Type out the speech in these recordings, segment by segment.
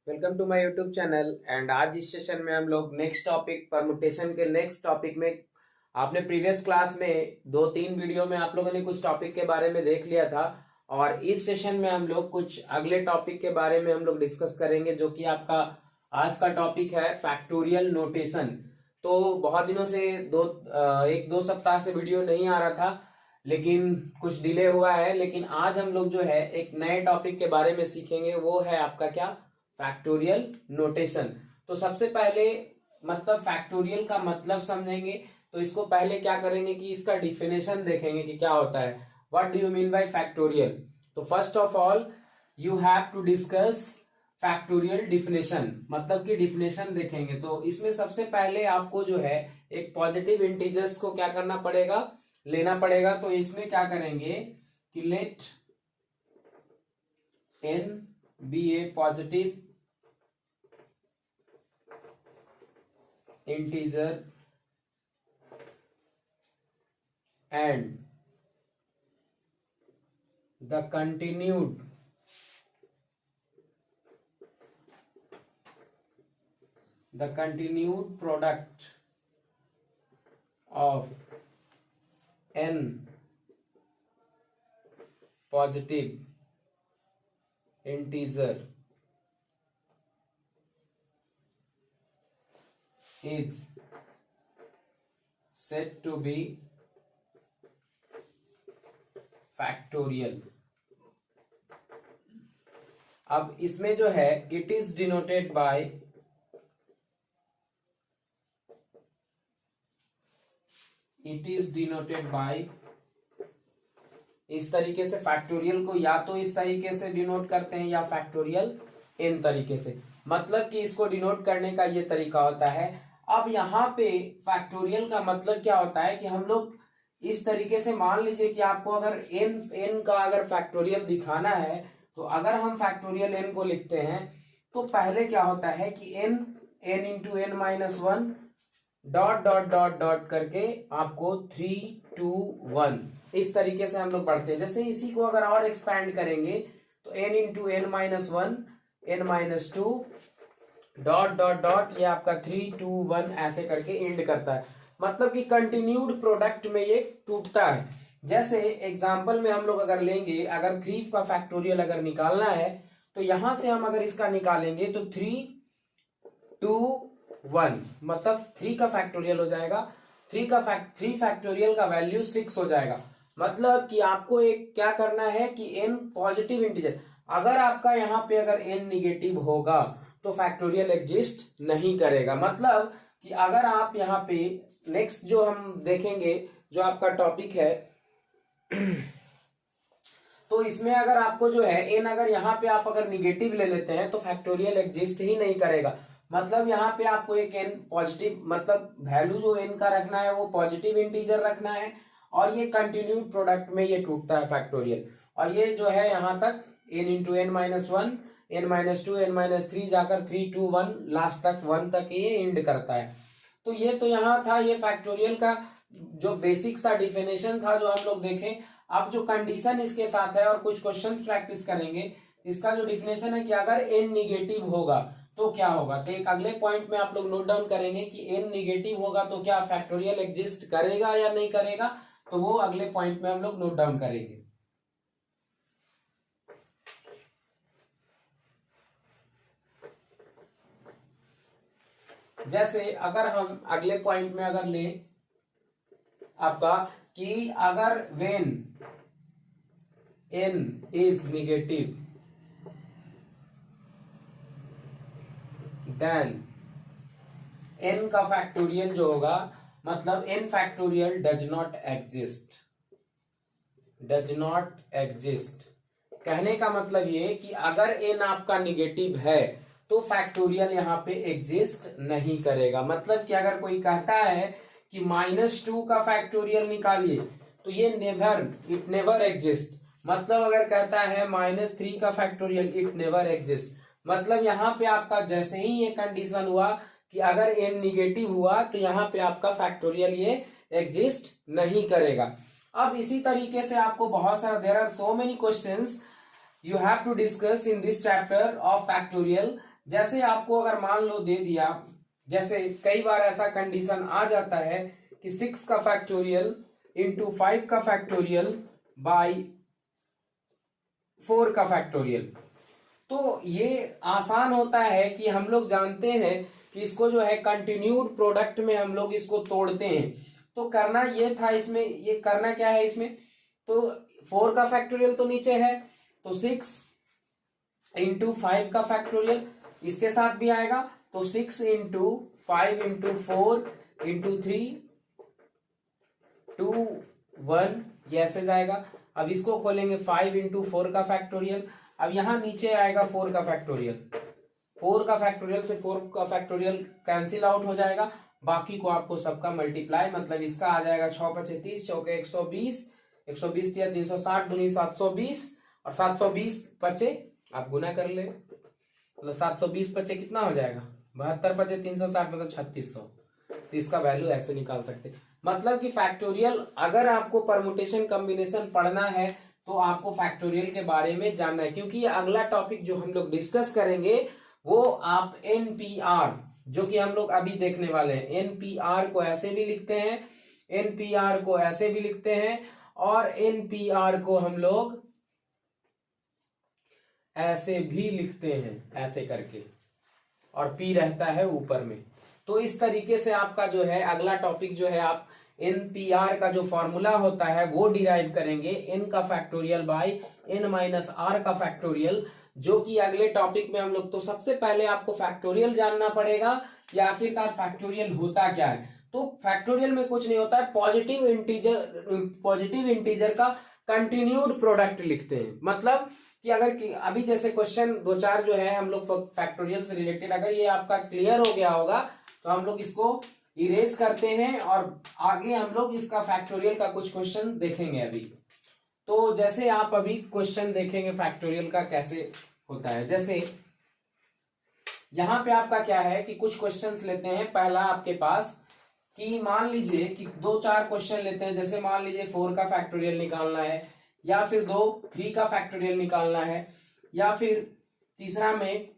Welcome to my YouTube channel. And आज इस session में हम लोग नेक्स्ट टॉपिक परमुटेशन के नेक्स्ट टॉपिक में आपने प्रीवियस क्लास में 2-3 वीडियो में आप लोगों ने कुछ टॉपिक के बारे में देख लिया था और इस सेशन में हम लोग कुछ अगले टॉपिक के बारे में हम लोग डिस्कस करेंगे जो कि आपका आज का टॉपिक है फैक्टोरियल नोटेशन। तो बहुत दिनों से 1-2 सप्ताह से वीडियो नहीं आ रहा था, लेकिन कुछ डिले हुआ है। लेकिन आज हम लोग जो है एक नए टॉपिक के बारे में सीखेंगे, वो है आपका क्या, फैक्टोरियल नोटेशन। तो सबसे पहले मतलब फैक्टोरियल का मतलब समझेंगे। तो इसको पहले क्या करेंगे कि इसका डिफिनेशन देखेंगे कि क्या होता है, what do you mean by factorial. तो first of all you have to discuss factorial definition, मतलब कि डिफिनेशन देखेंगे। तो इसमें सबसे पहले आपको जो है एक पॉजिटिव इंटीजर्स को क्या करना पड़ेगा, लेना पड़ेगा। तो इसमें क्या करेंगे कि late n be a positive integer and the continued product of n positive integer is said to be factorial। अब इसमें जो है इट इज डिनोटेड बाय इस तरीके से फैक्टोरियल को या तो इस तरीके से डिनोट करते हैं या फैक्टोरियल इन तरीके से, मतलब कि इसको डिनोट करने का ये तरीका होता है। अब यहाँ पे फैक्टोरियल का मतलब क्या होता है कि हम लोग इस तरीके से मान लीजिए कि आपको अगर एन का अगर फैक्टोरियल दिखाना है, तो अगर हम फैक्टोरियल एन को लिखते हैं तो पहले क्या होता है कि n into n minus one dot dot dot dot करके आपको 3, 2, 1 इस तरीके से हम लोग पढ़ते हैं। जैसे इसी को अगर और एक्सपैंड करेंगे तो n into n minus one n minus two dot dot dot ये आपका 3, 2, 1 ऐसे करके एंड करता है, मतलब कि कंटिन्यूड प्रोडक्ट में ये टूटता है। जैसे एग्जांपल में हम लोग अगर लेंगे, अगर 3 का फैक्टोरियल अगर निकालना है तो यहां से हम अगर इसका निकालेंगे तो 3, 2, 1 मतलब 3 का फैक्टोरियल हो जाएगा। 3 फैक्टोरियल का वैल्यू 6 हो जाएगा। मतलब कि आपको एक क्या करना है कि n पॉजिटिव इंटीजर, अगर आपका यहाँ पे अगर n निगेटिव होगा तो फैक्टोरियल एग्जिस्ट नहीं करेगा। मतलब कि अगर आप यहाँ पे नेक्स्ट जो हम देखेंगे जो आपका टॉपिक है तो इसमें अगर आपको जो है n अगर यहाँ पे आप अगर निगेटिव ले लेते हैं तो फैक्टोरियल एग्जिस्ट ही नहीं करेगा। मतलब यहाँ पे आपको एक n पॉजिटिव, मतलब वैल्यू जो n का रखना है वो पॉजिटिव इंटीजर रखना है और ये कंटिन्यूड प्रोडक्ट में ये टूटता है फैक्टोरियल। और ये जो है यहाँ तक n into n minus one, n minus two, n minus three जाकर 3, 2, 1 लास्ट तक 1 तक ये एंड करता है। तो ये तो यहाँ था ये फैक्टोरियल का जो बेसिक सा डिफिनेशन था जो हम लोग देखें। अब जो कंडीशन इसके साथ है और कुछ क्वेश्चन प्रैक्टिस करेंगे, इसका जो डिफिनेशन है कि अगर n निगेटिव होगा तो क्या होगा। तो एक अगले पॉइंट में आप लोग नोट डाउन करेंगे कि n निगेटिव होगा तो क्या फैक्टोरियल एग्जिस्ट करेगा या नहीं करेगा, तो वो अगले पॉइंट में हम लोग नोट डाउन करेंगे। जैसे अगर हम अगले पॉइंट में अगर ले आपका कि अगर when n is negative then n का फैक्टोरियल जो होगा, मतलब n factorial does not exist. कहने का मतलब ये कि अगर n आपका निगेटिव है तो फैक्टोरियल यहाँ पे एग्जिस्ट नहीं करेगा। मतलब कि अगर कोई कहता है कि -2 का फैक्टोरियल निकालिए तो ये इट नेवर एग्जिस्ट। मतलब अगर कहता है -3 का फैक्टोरियल, इट नेवर एग्जिस्ट। मतलब यहाँ पे आपका जैसे ही ये कंडीशन हुआ कि अगर n निगेटिव हुआ तो यहाँ पे आपका फैक्टोरियल ये एग्जिस्ट नहीं करेगा। अब इसी तरीके से आपको बहुत सारा, there are so many questions you have to discuss in this chapter of factorial। जैसे आपको अगर मान लो दे दिया, जैसे कई बार ऐसा कंडीशन आ जाता है कि 6 का फैक्टोरियल इंटू 5 का फैक्टोरियल बाई 4 का फैक्टोरियल। तो ये आसान होता है कि हम लोग जानते हैं कि इसको जो है कंटिन्यूड प्रोडक्ट में हम लोग इसको तोड़ते हैं। तो करना ये था इसमें, ये करना क्या है इसमें, तो 4 का फैक्टोरियल तो नीचे है, तो 6 इंटू 5 का फैक्टोरियल इसके साथ भी आएगा, तो 6 इंटू 5 इंटू 4 इंटू 3 2 1 ये ऐसे जाएगा। अब इसको खोलेंगे 5 इंटू 4 का फैक्टोरियल, अब यहां नीचे आएगा 4 का फैक्टोरियल, 4 का फैक्टोरियल से 4 का फैक्टोरियल कैंसिल आउट हो जाएगा, बाकी को आपको सबका मल्टीप्लाई, मतलब इसका आ जाएगा 6 5 30 चौके 120, 120 या 360 दूनी 720 और 720 बचे आप गुना कर ले, मतलब 720 बचे कितना हो जाएगा 72 बचे 360 मतलब 3600। तो इसका वैल्यू ऐसे निकाल सकते, मतलब कि फैक्टोरियल अगर आपको परमुटेशन कॉम्बिनेशन पढ़ना है तो आपको फैक्टोरियल के बारे में जानना है, क्योंकि ये अगला टॉपिक जो हम लोग डिस्कस करेंगे वो आप एनपीआर, जो कि हम लोग अभी देखने वाले हैं, एनपीआर को ऐसे भी लिखते हैं, एनपीआर को ऐसे भी लिखते हैं और एनपीआर को हम लोग ऐसे भी लिखते हैं, ऐसे करके, और पी रहता है ऊपर में। तो इस तरीके से आपका जो है अगला टॉपिक जो है आप एनपीआर का जो फॉर्मूला होता है वो डिराइव करेंगे, एन का factorial by N minus r का फैक्टोरियल, जो कि अगले टॉपिक में हम लोग, तो सबसे पहले आपको फैक्टोरियल जानना पड़ेगा कि आखिरकार फैक्टोरियल होता क्या है। तो फैक्टोरियल में कुछ नहीं होता है, पॉजिटिव इंटीजर का कंटिन्यूड प्रोडक्ट लिखते हैं, मतलब कि अगर अभी जैसे क्वेश्चन 2-4 जो है हम लोग फैक्टोरियल से रिलेटेड, अगर ये आपका क्लियर हो गया होगा तो हम लोग इसको इरेज करते हैं और आगे हम लोग इसका फैक्टोरियल का कुछ क्वेश्चन देखेंगे अभी। तो जैसे आप अभी क्वेश्चन देखेंगे फैक्टोरियल का कैसे होता है, जैसे यहां पे आपका क्या है कि कुछ क्वेश्चंस लेते हैं। पहला आपके पास कि मान लीजिए कि 2-4 क्वेश्चन लेते हैं, जैसे मान लीजिए 4 का फैक्टोरियल निकालना है, या फिर 3 का फैक्टोरियल निकालना है, या फिर तीसरा में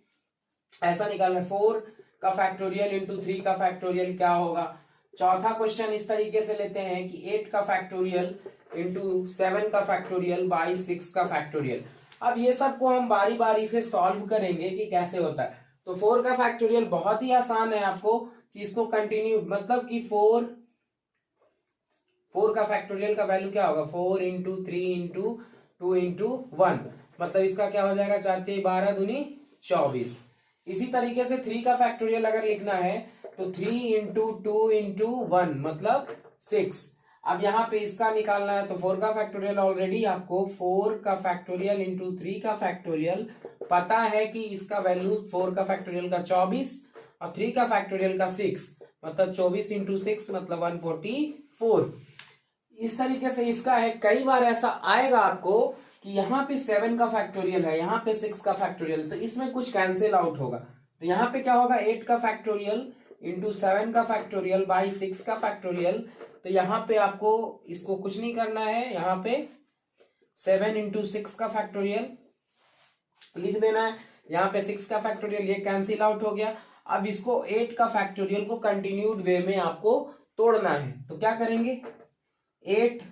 ऐसा निकालना है 4 का फैक्टोरियल इंटू 3 का फैक्टोरियल क्या होगा। चौथा क्वेश्चन इस तरीके से लेते हैं कि 8 का फैक्टोरियल इंटू 7 का फैक्टोरियल बाई 6 का फैक्टोरियल। अब ये सबको हम बारी बारी से सॉल्व करेंगे कि कैसे होता है। तो 4 का फैक्टोरियल बहुत ही आसान है आपको कि इसको कंटिन्यू, मतलब कि 4 का फैक्टोरियल का वैल्यू क्या होगा 4 इंटू 3 इंटू 2 इंटू 1, मतलब इसका क्या हो जाएगा 4 3 12 दूनी 24। इसी तरीके से 3 का फैक्टोरियल अगर लिखना है तो 3 इंटू 2 इंटू 1 मतलब 6। अब यहाँ पे इसका निकालना है तो 4 का फैक्टोरियल ऑलरेडी आपको 4 का फैक्टोरियल इंटू 3 का फैक्टोरियल पता है कि इसका वैल्यू 4 का फैक्टोरियल का 24 और 3 का फैक्टोरियल का 6, मतलब 24 इंटू 6 मतलब 144। इस तरीके से इसका है। कई बार ऐसा आएगा आपको कि यहाँ पे 7 का फैक्टोरियल है, यहाँ पे 6 का फैक्टोरियल, तो इसमें कुछ कैंसिल आउट होगा, तो यहाँ पे क्या होगा 8 का फैक्टोरियल इंटू 7 का फैक्टोरियल बाई 6 का फैक्टोरियल। तो यहाँ पे आपको इसको कुछ नहीं करना है, यहाँ पे 7 इंटू 6 का फैक्टोरियल लिख देना है, यहाँ पे 6 का फैक्टोरियल ये कैंसिल आउट हो गया। अब इसको 8 का फैक्टोरियल को कंटिन्यूड वे में आपको तोड़ना है, तो क्या करेंगे 8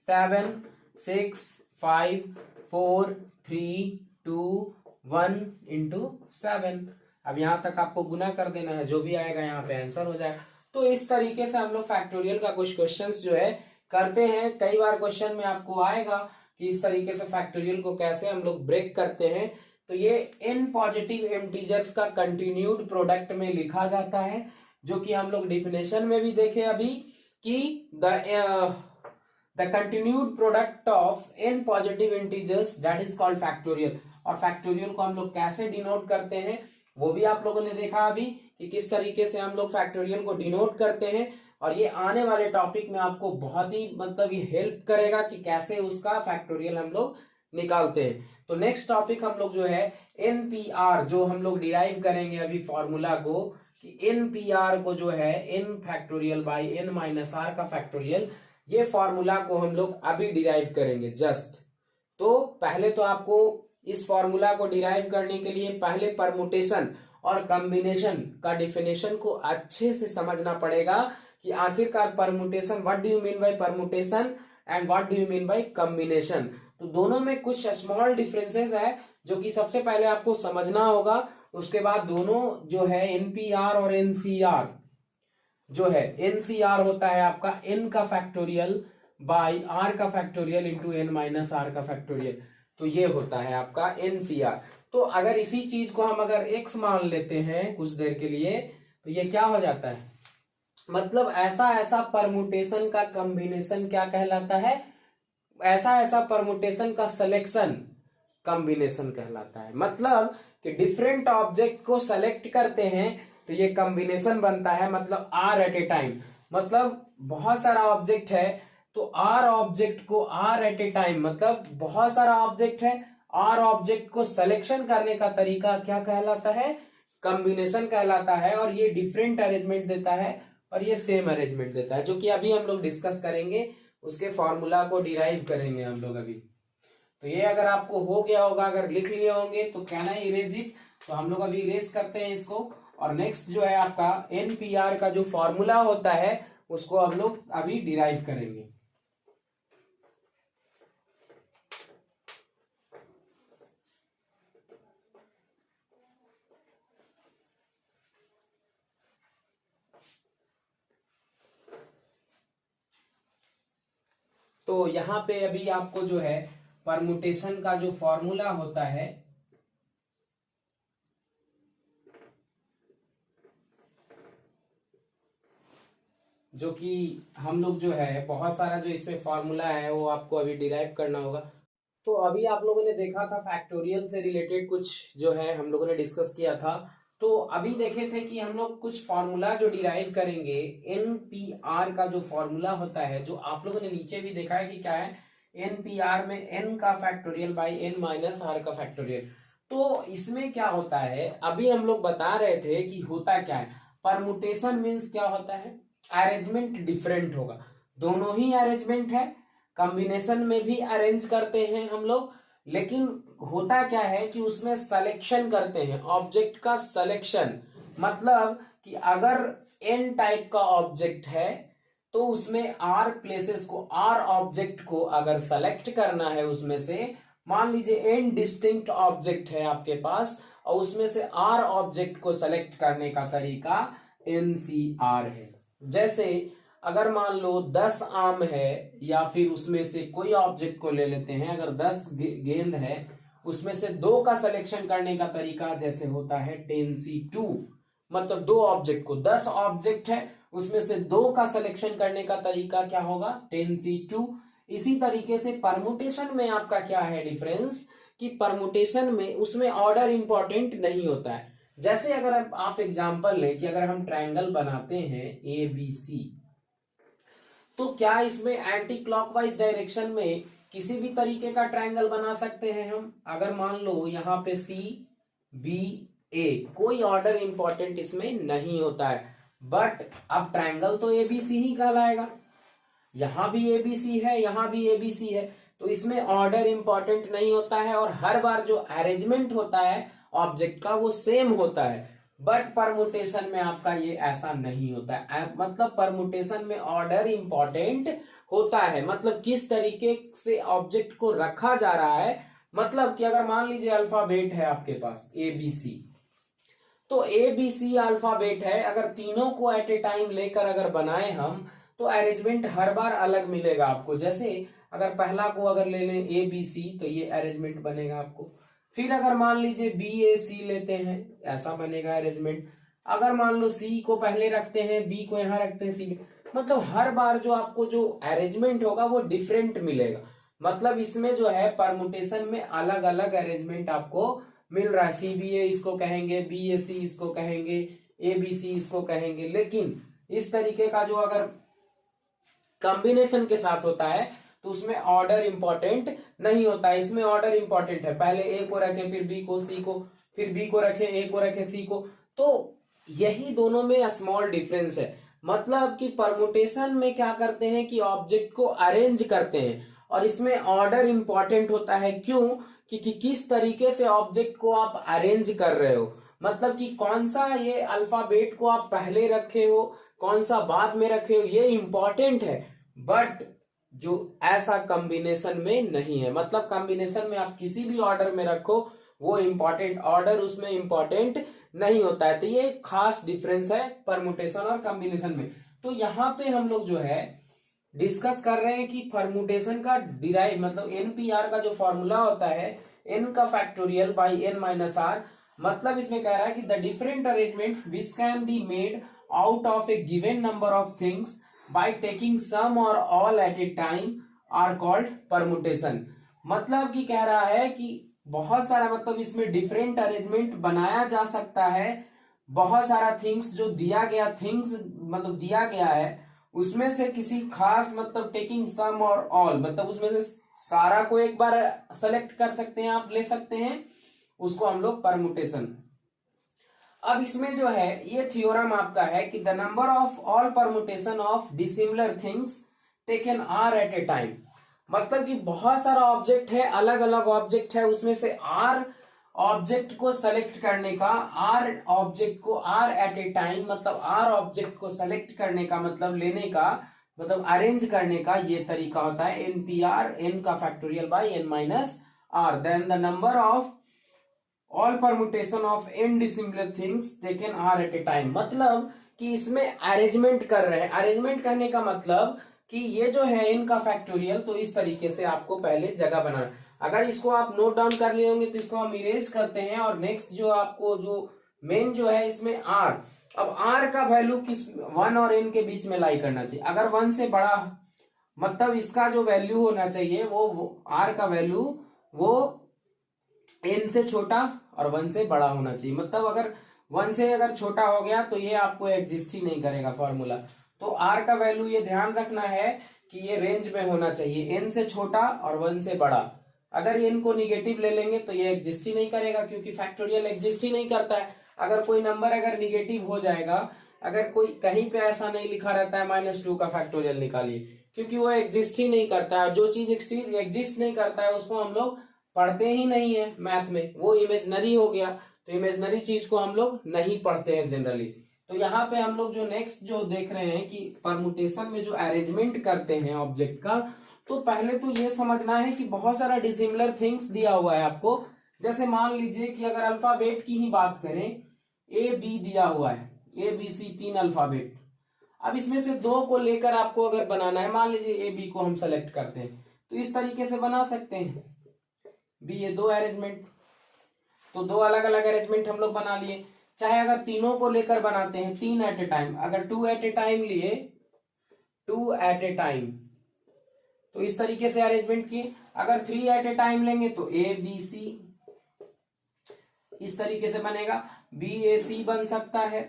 7 6 5 4 3 2 1 इंटू 7। अब यहां तक आपको गुना कर देना है, जो भी आएगा यहाँ पे आंसर हो जाएगा। तो इस तरीके से हम लोग फैक्टोरियल का कुछ क्वेश्चंस जो है करते हैं। कई बार क्वेश्चन में आपको आएगा कि इस तरीके से फैक्टोरियल को कैसे हम लोग ब्रेक करते हैं। तो ये इन पॉजिटिव इंटीजर्स का कंटिन्यूड प्रोडक्ट में लिखा जाता है, जो कि हम लोग डिफिनेशन में भी देखे अभी कि the continued product of n positive integers that is called factorial. और फैक्टोरियल को हम लोग कैसे डिनोट करते हैं वो भी आप लोगों ने देखा अभी कि किस तरीके से हम लोग फैक्टोरियल को डिनोट करते हैं। और ये आने वाले टॉपिक में आपको बहुत ही मतलब ये हेल्प करेगा कि कैसे उसका फैक्टोरियल हम लोग निकालते हैं। तो नेक्स्ट टॉपिक हम लोग जो है एनपीआर, जो हम लोग डिराइव करेंगे अभी फॉर्मूला को, कि एनपीआर को जो है n factorial by n minus r का फैक्टोरियल, ये फॉर्मूला को हम लोग अभी डिराइव करेंगे जस्ट। तो पहले तो आपको इस फॉर्मूला को डिराइव करने के लिए पहले परमुटेशन और कॉम्बिनेशन का डिफिनेशन को अच्छे से समझना पड़ेगा कि आखिरकार permutation, what do you mean bye permutation and what do you mean bye combination. तो दोनों में कुछ स्मॉल डिफरेंसेस है जो कि सबसे पहले आपको समझना होगा। उसके बाद दोनों जो है एनपीआर और एनसीआर, जो है एनसीआर होता है आपका n का फैक्टोरियल बाई r का factorial into n minus r का फैक्टोरियल, तो ये होता है आपका एनसीआर। तो अगर इसी चीज को हम अगर x मान लेते हैं कुछ देर के लिए, तो ये क्या हो जाता है, मतलब ऐसा ऐसा परमुटेशन का कॉम्बिनेशन क्या कहलाता है, ऐसा ऐसा परमुटेशन का सिलेक्शन कॉम्बिनेशन कहलाता है। मतलब कि डिफरेंट ऑब्जेक्ट को सेलेक्ट करते हैं तो ये कॉम्बिनेशन बनता है, मतलब आर एट ए टाइम, मतलब बहुत सारा ऑब्जेक्ट है तो आर ऑब्जेक्ट को आर एट ए टाइम, मतलब बहुत सारा ऑब्जेक्ट है, आर ऑब्जेक्ट को सिलेक्शन करने का तरीका क्या कहलाता है, कॉम्बिनेशन कहलाता है। और ये डिफरेंट अरेंजमेंट देता है और ये सेम अरेंजमेंट देता है, जो कि अभी हम लोग डिस्कस करेंगे, उसके फॉर्मूला को डिराइव करेंगे हम लोग अभी। तो ये अगर आपको हो गया होगा, अगर लिख लिए होंगे तो कैन आई इरेज इट, तो हम लोग अभी इरेज करते हैं इसको। और नेक्स्ट जो है आपका एनपीआर का जो फॉर्मूला होता है उसको हम लोग अभी डिराइव करेंगे। तो यहां पे अभी आपको जो है परमुटेशन का जो फॉर्मूला होता है, जो कि हम लोग जो है बहुत सारा जो इसमें फॉर्मूला है वो आपको अभी डिराइव करना होगा। तो अभी आप लोगों ने देखा था फैक्टोरियल से रिलेटेड कुछ जो है हम लोगों ने डिस्कस किया था। तो अभी देखे थे कि हम लोग कुछ फॉर्मूला जो डिराइव करेंगे, एनपीआर का जो फॉर्मूला होता है, जो आप लोगों ने नीचे भी देखा है कि क्या है, एनपीआर में एन का factorial by N minus r का फैक्टोरियल। तो इसमें क्या होता है, अभी हम लोग बता रहे थे कि होता क्या है, परमुटेशन मीन्स क्या होता है, अरेंजमेंट डिफरेंट होगा, दोनों ही अरेंजमेंट है, कॉम्बिनेशन में भी अरेंज करते हैं हम लोग, लेकिन होता क्या है कि उसमें सिलेक्शन करते हैं, ऑब्जेक्ट का सिलेक्शन। मतलब कि अगर एन टाइप का ऑब्जेक्ट है तो उसमें आर प्लेसेस को, आर ऑब्जेक्ट को अगर सेलेक्ट करना है उसमें से, मान लीजिए एन डिस्टिंक्ट ऑब्जेक्ट है आपके पास और उसमें से आर ऑब्जेक्ट को सेलेक्ट करने का तरीका एनसीआर है। जैसे अगर मान लो 10 आम है या फिर उसमें से कोई ऑब्जेक्ट को ले लेते हैं, अगर 10 गेंद है उसमें से 2 का सिलेक्शन करने का तरीका जैसे होता है 10C2, मतलब 2 ऑब्जेक्ट को, 10 ऑब्जेक्ट है उसमें से 2 का सिलेक्शन करने का तरीका क्या होगा 10C2। इसी तरीके से परमुटेशन में आपका क्या है डिफरेंस, कि परमुटेशन में उसमें ऑर्डर इंपॉर्टेंट नहीं होता है। जैसे अगर आप एग्जांपल लें कि अगर हम ट्रायंगल बनाते हैं ABC, तो क्या इसमें एंटी क्लॉकवाइज डायरेक्शन में किसी भी तरीके का ट्रायंगल बना सकते हैं हम। अगर मान लो यहाँ पे CBA, कोई ऑर्डर इंपॉर्टेंट इसमें नहीं होता है, बट अब ट्रायंगल तो ABC ही कहलाएगा, यहां भी ABC है यहां भी ABC है, तो इसमें ऑर्डर इंपॉर्टेंट नहीं होता है और हर बार जो अरेंजमेंट होता है ऑब्जेक्ट का वो सेम होता है। बट परमुटेशन में आपका ये ऐसा नहीं होता है, मतलब परमुटेशन में ऑर्डर इंपॉर्टेंट होता है, मतलब किस तरीके से ऑब्जेक्ट को रखा जा रहा है। मतलब कि अगर मान लीजिए अल्फाबेट है आपके पास ABC, तो ABC अल्फाबेट है, अगर तीनों को एट ए टाइम लेकर अगर बनाए हम तो अरेंजमेंट हर बार अलग मिलेगा आपको। जैसे अगर पहला को अगर ले लें ABC, तो ये अरेंजमेंट बनेगा आपको। फिर अगर मान लीजिए BAC लेते हैं, ऐसा बनेगा अरेंजमेंट। अगर मान लो C को पहले रखते हैं, B को यहां रखते हैं, C, मतलब हर बार जो आपको जो अरेंजमेंट होगा वो डिफरेंट मिलेगा। मतलब इसमें जो है परमुटेशन में अलग अलग अरेंजमेंट आपको मिल रहा है। CBA इसको कहेंगे, BAC इसको कहेंगे, ABC इसको कहेंगे, लेकिन इस तरीके का जो अगर कॉम्बिनेशन के साथ होता है तो उसमें ऑर्डर इंपॉर्टेंट नहीं होता है। इसमें ऑर्डर इंपॉर्टेंट है, पहले A को रखें फिर B को, C को, फिर B को रखें, A को रखें, C को। तो यही दोनों में स्मॉल डिफरेंस है। मतलब कि परमुटेशन में क्या करते हैं कि ऑब्जेक्ट को अरेंज करते हैं और इसमें ऑर्डर इंपॉर्टेंट होता है। क्यों? कि किस तरीके से ऑब्जेक्ट को आप अरेंज कर रहे हो। मतलब कि कौन सा ये अल्फाबेट को आप पहले रखे हो, कौन सा बाद में रखे हो, ये इंपॉर्टेंट है, बट जो ऐसा कॉम्बिनेशन में नहीं है। मतलब कॉम्बिनेशन में आप किसी भी ऑर्डर में रखो, वो इंपॉर्टेंट ऑर्डर उसमें इंपॉर्टेंट नहीं होता है। तो ये खास डिफरेंस है परमुटेशन और कॉम्बिनेशन में। तो यहाँ पे हम लोग जो है डिस्कस कर रहे हैं कि परमुटेशन का डिराइव मतलब एनपीआर का जो फॉर्मूला होता है एन का factorial by N minus R. मतलब इसमें कह रहा है कि the different arrangements which can be made out of a given number of things by taking some और all at a time are called permutation. मतलब कि कह रहा है कि बहुत सारा मतलब इसमें डिफरेंट अरेंजमेंट बनाया जा सकता है। बहुत सारा थिंग्स जो दिया गया थिंग्स मतलब दिया गया है उसमें से किसी खास मतलब टेकिंग सम और ऑल मतलब उसमें से सारा को एक बार सेलेक्ट कर सकते हैं, आप ले सकते हैं, उसको हम लोग परमुटेशन। अब इसमें जो है ये थ्योरम आपका है कि the number of all permutation of dissimilar things taken r at a time. मतलब कि बहुत सारा ऑब्जेक्ट है, अलग अलग ऑब्जेक्ट है, उसमें से आर ऑब्जेक्ट को सेलेक्ट करने का, आर ऑब्जेक्ट को आर एट ए टाइम मतलब आर ऑब्जेक्ट को सेलेक्ट करने का मतलब लेने का मतलब अरेंज करने का ये तरीका होता है एनपीआर, एन का factorial by n minus r. Then the number of all permutation of n dissimilar things taken r at a time. मतलब कि इसमें अरेंजमेंट कर रहे हैं। अरेंजमेंट करने का मतलब कि ये जो है इनका फैक्टोरियल, तो इस तरीके से आपको पहले जगह बनाना। अगर इसको आप नोट डाउन कर लिए होंगे तो इसको हम इरेज करते हैं और नेक्स्ट जो आपको जो मेन जो है इसमें आर। अब आर का वैल्यू किस 1 और n के बीच में लाई करना चाहिए। अगर 1 से बड़ा मतलब इसका जो वैल्यू होना चाहिए वो आर का वैल्यू वो n से छोटा और 1 से बड़ा होना चाहिए। मतलब अगर 1 से अगर छोटा हो गया तो ये आपको एग्जिस्ट ही नहीं करेगा फॉर्मूला। तो आर का वैल्यू ये ध्यान रखना है कि ये रेंज में होना चाहिए, n से छोटा और 1 से बड़ा। अगर n को निगेटिव ले लेंगे तो ये एग्जिस्ट ही नहीं करेगा क्योंकि फैक्टोरियल एग्जिस्ट ही नहीं करता है। अगर कोई नंबर अगर निगेटिव हो जाएगा, अगर कोई कहीं पे ऐसा नहीं लिखा रहता है -2 का फैक्टोरियल निकालिए, क्योंकि वो एग्जिस्ट ही नहीं करता है। जो चीज एग्जिस्ट नहीं करता है उसको हम लोग पढ़ते ही नहीं है मैथ में, वो इमेजनरी हो गया। तो इमेजनरी चीज को हम लोग नहीं पढ़ते हैं जनरली। तो यहाँ पे हम लोग जो नेक्स्ट जो देख रहे हैं कि परमुटेशन में जो अरेंजमेंट करते हैं ऑब्जेक्ट का, तो पहले तो ये समझना है कि बहुत सारा डिसिमिलर थिंग्स दिया हुआ है आपको। जैसे मान लीजिए कि अगर अल्फाबेट की ही बात करें, ए बी दिया हुआ है, ए बी सी 3 अल्फाबेट। अब इसमें से 2 को लेकर आपको अगर बनाना है, मान लीजिए ए बी को हम सेलेक्ट करते हैं तो इस तरीके से बना सकते हैं बी, ये 2 अरेंजमेंट। तो 2 अलग अलग अरेंजमेंट हम लोग बना लिए। चाहे अगर तीनों को लेकर बनाते हैं 3 एट ए टाइम, अगर 2 एट ए टाइम लिए 2 एट ए टाइम तो इस तरीके से अरेंजमेंट किए। अगर 3 एट ए टाइम लेंगे तो ए बी सी इस तरीके से बनेगा। बी ए सी बन सकता है,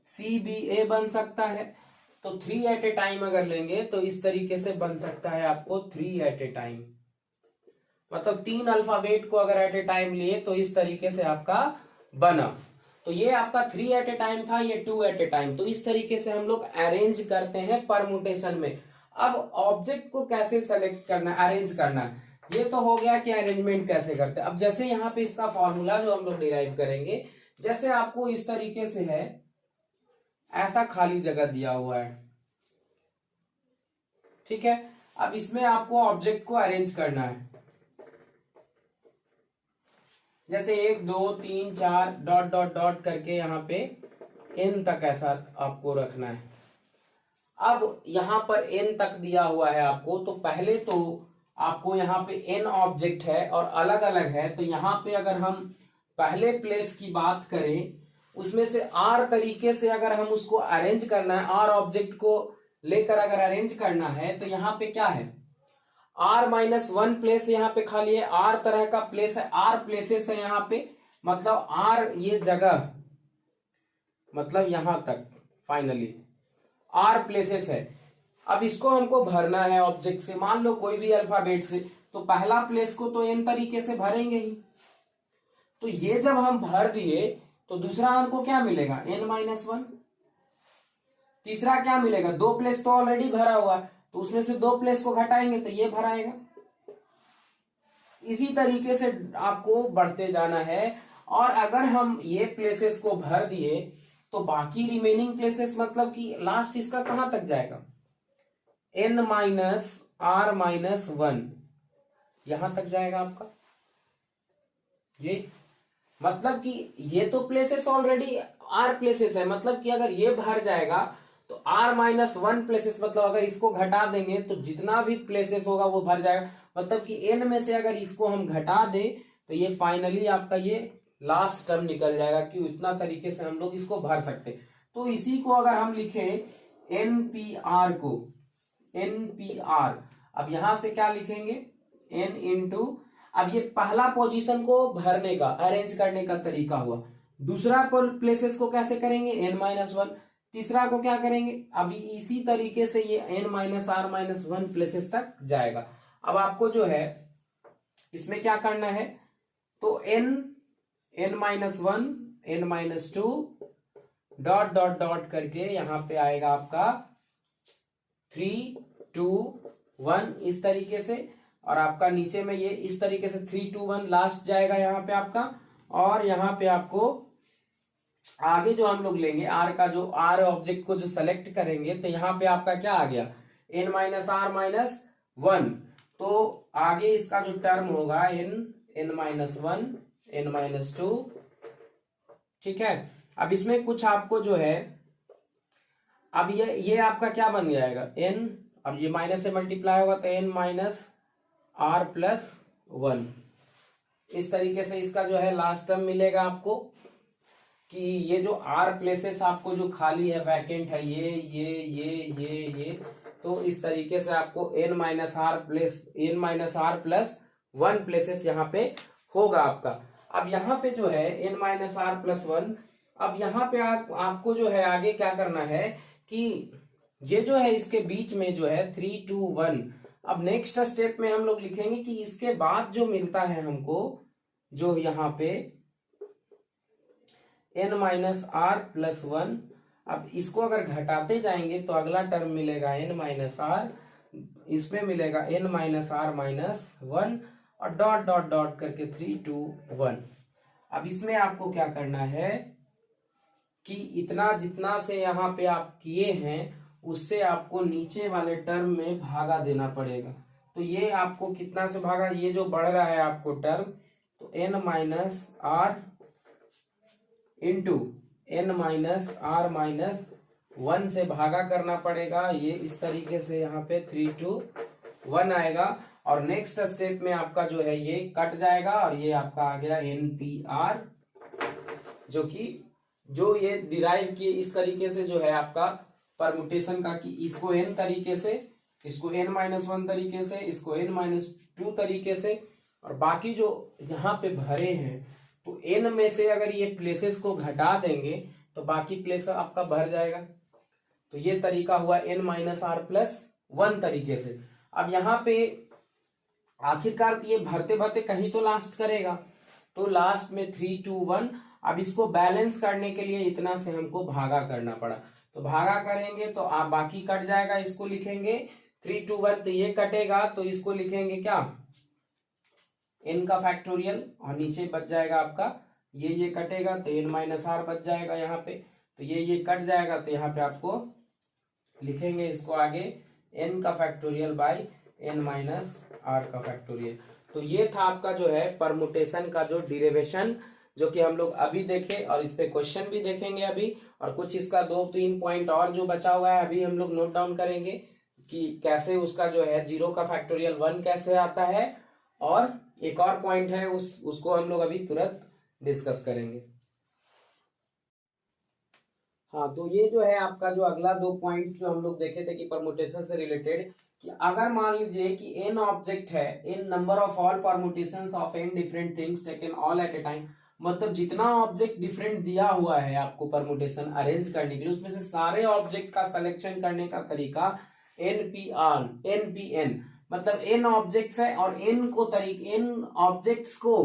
सी बी ए बन सकता है। तो 3 एट ए टाइम अगर लेंगे तो इस तरीके से बन सकता है आपको 3 एट ए टाइम। मतलब 3 अल्फाबेट को अगर एट ए टाइम लिए तो इस तरीके से आपका बना। तो ये आपका 3 एट ए टाइम था, ये 2 एट ए टाइम। तो इस तरीके से हम लोग अरेंज करते हैं परमुटेशन में। अब ऑब्जेक्ट को कैसे सेलेक्ट करना, अरेंज करना है, ये तो हो गया कि अरेंजमेंट कैसे करते हैं। अब जैसे यहाँ पे इसका फॉर्मूला जो हम लोग डिराइव करेंगे, जैसे आपको इस तरीके से है, ऐसा खाली जगह दिया हुआ है, ठीक है। अब इसमें आपको ऑब्जेक्ट को अरेंज करना है, जैसे 1 2 3 4 डॉट डॉट डॉट करके यहाँ पे n तक ऐसा आपको रखना है। अब यहाँ पर n तक दिया हुआ है आपको, तो पहले तो आपको यहाँ पे n ऑब्जेक्ट है और अलग अलग है। तो यहाँ पे अगर हम पहले प्लेस की बात करें, उसमें से r तरीके से अगर हम उसको अरेंज करना है, r ऑब्जेक्ट को लेकर अगर अरेंज करना है, तो यहाँ पे क्या है, r-1 प्लेस यहाँ पे खाली है, r तरह का प्लेस है, r प्लेसेस है यहाँ पे। मतलब r ये जगह मतलब यहां तक फाइनली r प्लेसेस है। अब इसको हमको भरना है ऑब्जेक्ट से, मान लो कोई भी अल्फाबेट से, तो पहला प्लेस को तो n तरीके से भरेंगे ही। तो ये जब हम भर दिए तो दूसरा हमको क्या मिलेगा, n-1। तीसरा क्या मिलेगा, 2 प्लेस तो ऑलरेडी भरा हुआ, तो उसमें से 2 प्लेस को घटाएंगे तो ये भराएगा। इसी तरीके से आपको बढ़ते जाना है और अगर हम ये प्लेसेस को भर दिए तो बाकी रिमेनिंग प्लेसेस मतलब कि लास्ट इसका कहां तक जाएगा, n माइनस आर माइनस 1 यहां तक जाएगा आपका। ये मतलब कि ये तो प्लेसेस ऑलरेडी आर प्लेसेस है, मतलब कि अगर ये भर जाएगा तो आर माइनस 1 प्लेसेस, मतलब अगर इसको घटा देंगे तो जितना भी प्लेसेस होगा वो भर जाएगा। मतलब कि एन में से अगर इसको हम घटा दे तो ये फाइनली आपका ये लास्ट टर्म निकल जाएगा कि इतना तरीके से हम लोग इसको भर सकते। तो इसी को अगर हम लिखे एनपीआर को, एनपीआर, अब यहां से क्या लिखेंगे एन इंटू, अब ये पहला पोजीशन को भरने का अरेंज करने का तरीका हुआ। दूसरा प्लेसेस को कैसे करेंगे एन माइनस 1, तीसरा को क्या करेंगे, अभी इसी तरीके से ये n minus r minus 1 places तक जाएगा। अब आपको जो है इसमें क्या करना है, तो n minus 1 n minus 2 dot dot dot करके यहां पे आएगा आपका 3 2 1 इस तरीके से, और आपका नीचे में ये इस तरीके से 3 2 1 लास्ट जाएगा यहाँ पे आपका। और यहाँ पे आपको आगे जो हम लोग लेंगे आर का, जो आर ऑब्जेक्ट को जो सेलेक्ट करेंगे तो यहाँ पे आपका क्या आ गया एन माइनस आर माइनस 1, तो आगे इसका जो टर्म होगा एन माइनस 1 एन माइनस 2, ठीक है। अब इसमें कुछ आपको जो है, अब ये आपका क्या बन जाएगा एन, अब ये माइनस से मल्टीप्लाई होगा तो एन माइनस आर प्लस 1 इस तरीके से इसका जो है लास्ट टर्म मिलेगा आपको। कि ये जो आर प्लेसेस आपको जो खाली है वैकेंट है ये, तो इस तरीके से आपको n minus r plus 1 places यहाँ पे होगा आपका। अब यहाँ पे जो है एन माइनस आर प्लस 1, अब यहाँ पे आपको जो है आगे क्या करना है कि ये जो है इसके बीच में जो है 3 2 1, अब नेक्स्ट स्टेप में हम लोग लिखेंगे कि इसके बाद जो मिलता है हमको जो यहाँ पे एन माइनस आर प्लस 1, अब इसको अगर घटाते जाएंगे तो अगला टर्म मिलेगा एन माइनस आर, इसमें मिलेगा एन माइनस आर माइनस 1 और डॉट डॉट डॉट करके 3 2 1। अब इसमें आपको क्या करना है कि इतना जितना से यहाँ पे आप किए हैं उससे आपको नीचे वाले टर्म में भागा देना पड़ेगा। तो ये आपको कितना से भागा, ये जो बढ़ रहा है आपको टर्म, तो n minus r into n minus r minus 1 से भागा करना पड़ेगा। ये इस तरीके से यहाँ पे 3 2 1 आएगा और नेक्स्ट स्टेप में आपका जो है ये कट जाएगा और ये आपका आ गया एनपीआर, जो ये डिराइव किए इस तरीके से जो है आपका परमुटेशन का, कि इसको एन तरीके से, इसको एन माइनस 1 तरीके से, इसको एन माइनस 2 तरीके से, और बाकी जो यहाँ पे भरे हैं तो एन में से अगर ये प्लेसेस को घटा देंगे तो बाकी प्लेस आपका भर जाएगा। तो ये तरीका हुआ एन माइनस आर प्लस 1 तरीके से। अब यहाँ पे आखिरकार ये भरते भरते कहीं तो लास्ट करेगा, तो लास्ट में 3 2 1, अब इसको बैलेंस करने के लिए इतना से हमको भागा करना पड़ा, तो भागा करेंगे तो आप बाकी कट जाएगा, इसको लिखेंगे 3 2 1, तो ये कटेगा तो इसको लिखेंगे क्या n का फैक्टोरियल, और नीचे बच जाएगा आपका ये कटेगा तो n माइनस आर बच जाएगा यहाँ पे, तो ये कट जाएगा तो यहाँ पे आपको लिखेंगे इसको आगे n का factorial by n minus r का फैक्टोरियल। तो ये था आपका जो है परमुटेशन का जो डिरिवेशन, जो कि हम लोग अभी देखे और इस पे क्वेश्चन भी देखेंगे अभी, और कुछ इसका 2-3 पॉइंट और जो बचा हुआ है अभी हम लोग नोट डाउन करेंगे कि कैसे उसका जो है 0 का फैक्टोरियल 1 कैसे आता है, और एक और पॉइंट है उसको हम लोग अभी तुरंत डिस्कस करेंगे। हाँ, तो ये जो है आपका जो अगला 2 पॉइंट्स जो हम लोग देखे थे कि परमुटेशन से रिलेटेड, कि अगर मान लीजिए कि n ऑब्जेक्ट है, n number of all permutations of n different things taken all at a time, मतलब जितना ऑब्जेक्ट डिफरेंट दिया हुआ है आपको परमुटेशन अरेंज करने के लिए, उसमें से सारे ऑब्जेक्ट का सिलेक्शन करने का तरीका npn, मतलब n ऑब्जेक्ट्स है और n ऑब्जेक्ट्स को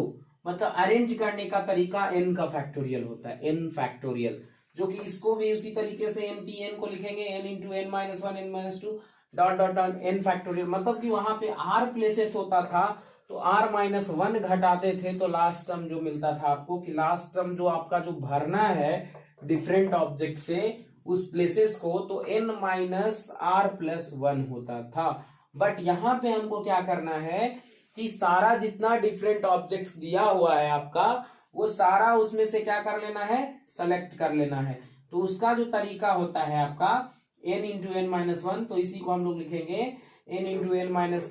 मतलब अरेंज करने का तरीका n का फैक्टोरियल होता है, n फैक्टोरियल, जो कि इसको भी उसी तरीके से npn को लिखेंगे n into n minus 1 n minus 2 dot dot dot n factorial, मतलब कि वहां पे r प्लेसेस होता था तो r-1 घटाते थे तो लास्ट टर्म जो मिलता था आपको, कि लास्ट टर्म जो आपका जो भरना है डिफरेंट ऑब्जेक्ट से उस प्लेसेस को, तो n-r+1 होता था। बट यहां पे हमको क्या करना है कि सारा जितना डिफरेंट ऑब्जेक्ट्स दिया हुआ है आपका, वो सारा उसमें से क्या कर लेना है, सेलेक्ट कर लेना है। तो उसका जो तरीका होता है आपका n इंटू n-1, तो इसी को हम लोग लिखेंगे n into n-1,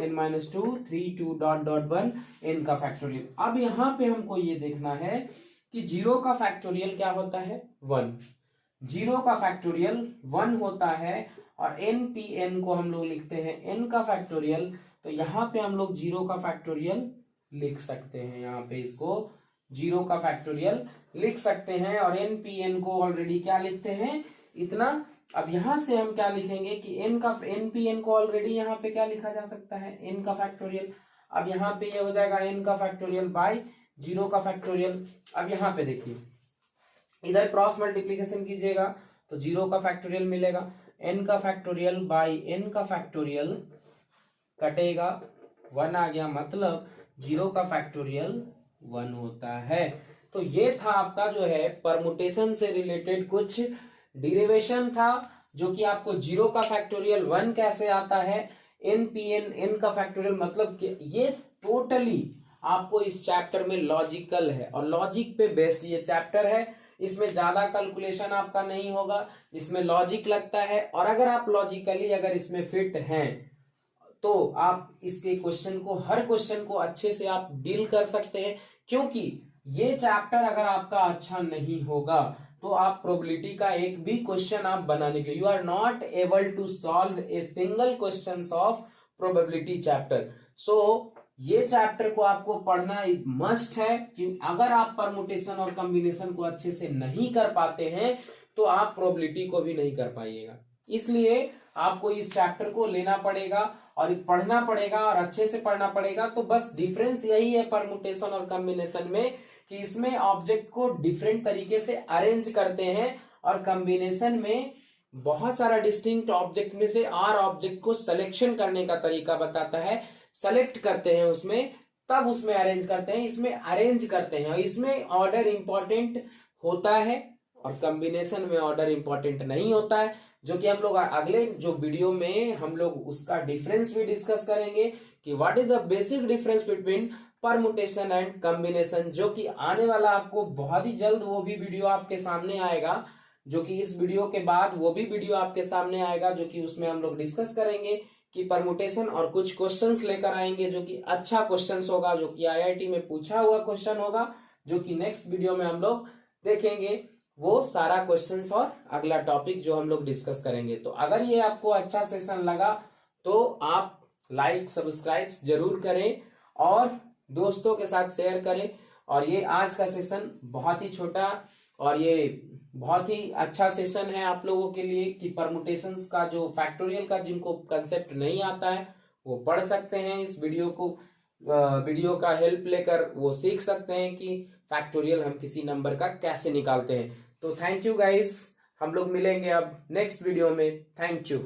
n-2, 3, 2, dot dot 1, n का फैक्टोरियल। अब यहां पे हमको ये देखना है कि 0 का फैक्टोरियल क्या होता है, 1। 0 का फैक्टोरियल 1 होता है, और n को हम लोग लिखते हैं n का फैक्टोरियल। तो यहाँ पे हम लोग 0 का फैक्टोरियल लिख सकते हैं, यहाँ पे इसको 0 का फैक्टोरियल लिख सकते हैं, और n को ऑलरेडी क्या लिखते हैं, इतना। अब यहां से हम क्या लिखेंगे कि n को ऑलरेडी यहाँ पे क्या लिखा जा सकता है, n का फैक्टोरियल। अब यहाँ पे ये हो जाएगा n का फैक्टोरियल बाय 0 का फैक्टोरियल। अब यहाँ पे देखिए, इधर क्रॉस मल्टीप्लीकेशन कीजिएगा तो 0 का फैक्टोरियल मिलेगा, n का फैक्टोरियल बाय n का फैक्टोरियल कटेगा, 1 आ गया, मतलब 0 का फैक्टोरियल 1 होता है। तो ये था आपका जो है परमुटेशन से रिलेटेड कुछ डिरिवेशन था, जो कि आपको 0 का फैक्टोरियल 1 कैसे आता है, n का फैक्टोरियल, मतलब कि ये टोटली आपको इस चैप्टर में लॉजिकल है, और लॉजिक पे बेस्ड ये चैप्टर है। इसमें ज्यादा कैलकुलेशन आपका नहीं होगा, इसमें लॉजिक लगता है, और अगर आप लॉजिकली अगर इसमें फिट हैं तो आप इसके क्वेश्चन को, हर क्वेश्चन को अच्छे से आप डील कर सकते हैं। क्योंकि ये चैप्टर अगर आपका अच्छा नहीं होगा तो आप प्रोबेबिलिटी का एक भी क्वेश्चन आप बनाने के लिए, you are not able to solve a single question of probability chapter. So ये चैप्टर को आपको पढ़ना मस्ट है, कि अगर आप परमुटेशन और कॉम्बिनेशन को अच्छे से नहीं कर पाते हैं तो आप प्रोबेबिलिटी को भी नहीं कर पाइएगा। इसलिए आपको इस चैप्टर को लेना पड़ेगा और पढ़ना पड़ेगा, और अच्छे से पढ़ना पड़ेगा। तो बस डिफरेंस यही है परमुटेशन और कॉम्बिनेशन में, कि इसमें ऑब्जेक्ट को डिफरेंट तरीके से अरेंज करते हैं, और कॉम्बिनेशन में बहुत सारा डिस्टिंक्ट ऑब्जेक्ट में से आर ऑब्जेक्ट को सिलेक्शन करने का तरीका बताता है। सेलेक्ट करते हैं उसमें, तब उसमें अरेंज करते हैं, इसमें अरेंज करते हैं, और इसमें ऑर्डर इंपॉर्टेंट होता है और कॉम्बिनेशन में ऑर्डर इंपॉर्टेंट नहीं होता है, जो कि हम लोग अगले जो वीडियो में हम लोग उसका डिफरेंस भी डिस्कस करेंगे, कि what is the basic difference between permutation and combination, जो कि आने वाला आपको बहुत ही जल्द वो भी वीडियो आपके सामने आएगा, जो कि इस वीडियो के बाद वो भी वीडियो आपके सामने आएगा, जो कि उसमें हम लोग डिस्कस करेंगे कि परमुटेशन, और कुछ क्वेश्चंस लेकर आएंगे जो कि अच्छा क्वेश्चंस होगा, जो कि आईआईटी में पूछा हुआ क्वेश्चन होगा, जो कि नेक्स्ट वीडियो में हम लोग देखेंगे वो सारा क्वेश्चंस और अगला टॉपिक जो हम लोग डिस्कस करेंगे। तो अगर ये आपको अच्छा सेशन लगा तो आप लाइक सब्सक्राइब जरूर करें और दोस्तों के साथ शेयर करें। और ये आज का सेशन बहुत ही छोटा और ये बहुत ही अच्छा सेशन है आप लोगों के लिए, कि परमुटेशंस का जो फैक्टोरियल का जिनको कंसेप्ट नहीं आता है वो पढ़ सकते हैं, इस वीडियो का हेल्प लेकर वो सीख सकते हैं कि फैक्टोरियल हम किसी नंबर का कैसे निकालते हैं। तो थैंक यू गाइस, हम लोग मिलेंगे अब नेक्स्ट वीडियो में। Thank you.